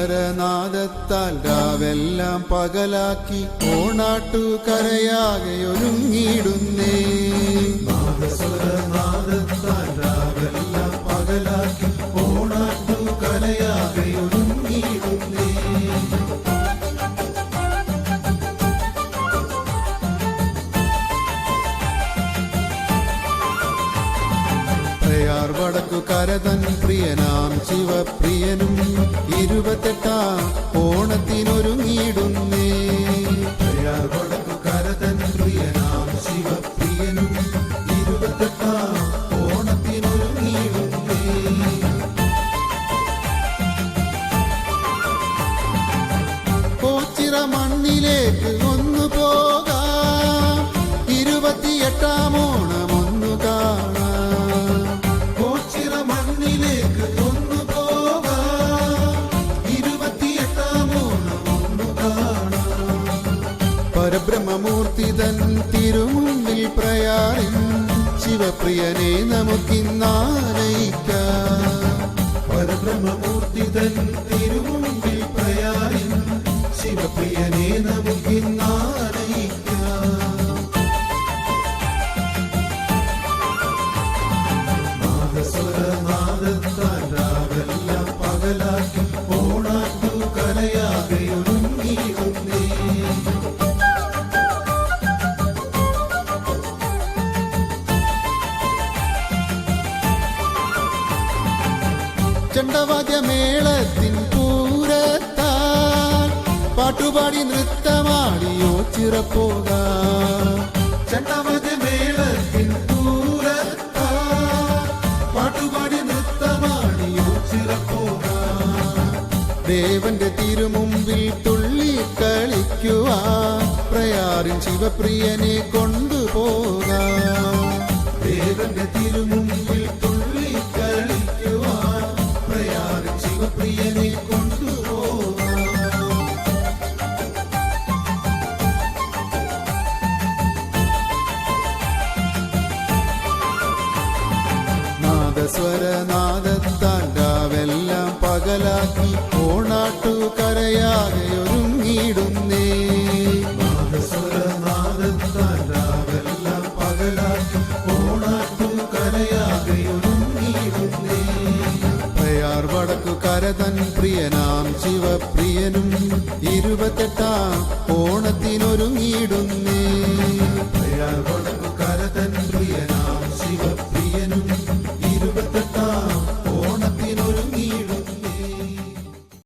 നാദസ്വരനാദത്താൽ രാവെല്ലാം പകലാക്കി ഓണാട്ടുകരയാകെ ഒരുങ്ങിയിടുന്നേ. നാദസ്വരനാദത്താൽ രാവെല്ലാം പകലാക്കി ഓണാട്ടുകരയാകെ ഒരുങ്ങിയിടുന്നേ. വടക്കുകരതൻ പ്രിയനാം ശിവപ്രിയനും 28 ഓണത്തിനൊരുങ്ങിയിടുന്നേ. വടക്കുകരതൻ പ്രിയനാം ശിവപ്രിയനും 28 ഓണത്തിനൊരുങ്ങിയിടുന്നേ. കോച്ചിറ മണ്ണിലേക്ക് ഒന്നു പോകാം, 28 ഓണം ഒന്നു കാണാം. പരബ്രഹ്മമൂർത്തിതൻ തിരുമുമ്പിൽ പ്രയാറിൻ ശിവപ്രിയനെ നമുക്കിന്നാനയിക്കാം. പരബ്രഹ്മമൂർത്തിതൻ തിരുമുമ്പിൽ പ്രയാറിൻ ശിവപ്രിയനെ നമുക്കിന്നാനയിക്കാം. നാദസ്വരനാദത്താൽ രാവെല്ലാം പകലാക്കി ഓണാട്ടുകരയാകെ ഒരുങ്ങിയിടുന്നേ. ചെണ്ടവാദ്യമേളത്തിൻ പൂരത്താൽ പാട്ടുപാടി നൃത്തമാടിയോ ചിറപ്പോകാം. ചെണ്ടവാദ്യമേളത്തിൻ പൂരത്താൽ പാട്ടുപാടി നൃത്തമാടിയോ ചിറപ്പോകാം. ദേവന്റെ തിരുമുമ്പിൽ തുള്ളി കളിക്കുവാൻ പ്രയാറിൻ ശിവപ്രിയനെ കൊണ്ടുപോകാം. ദേവന്റെ തിരുമുമ്പിൽ തുള്ളി കളിക്കുവാൻ പ്രയാറിൻ ശിവപ്രിയനെ കൊണ്ടുപോകാം. നാദസ്വരനാദത്താൽ രാവെല്ലാം പകലാക്കി ഓണാട്ടുകരയാകെ ഒരുങ്ങിയിടുന്നേ. നാദസ്വരനാദത്താൽ രാവെല്ലാം പകലാക്കി ഓണാട്ടുകരയാകെ ഒരുങ്ങിയിടുന്നേ. വടക്കുകരതൻ പ്രിയനാം ശിവപ്രിയനും 28 ഓണത്തിനൊരുങ്ങിയിടുന്നേ.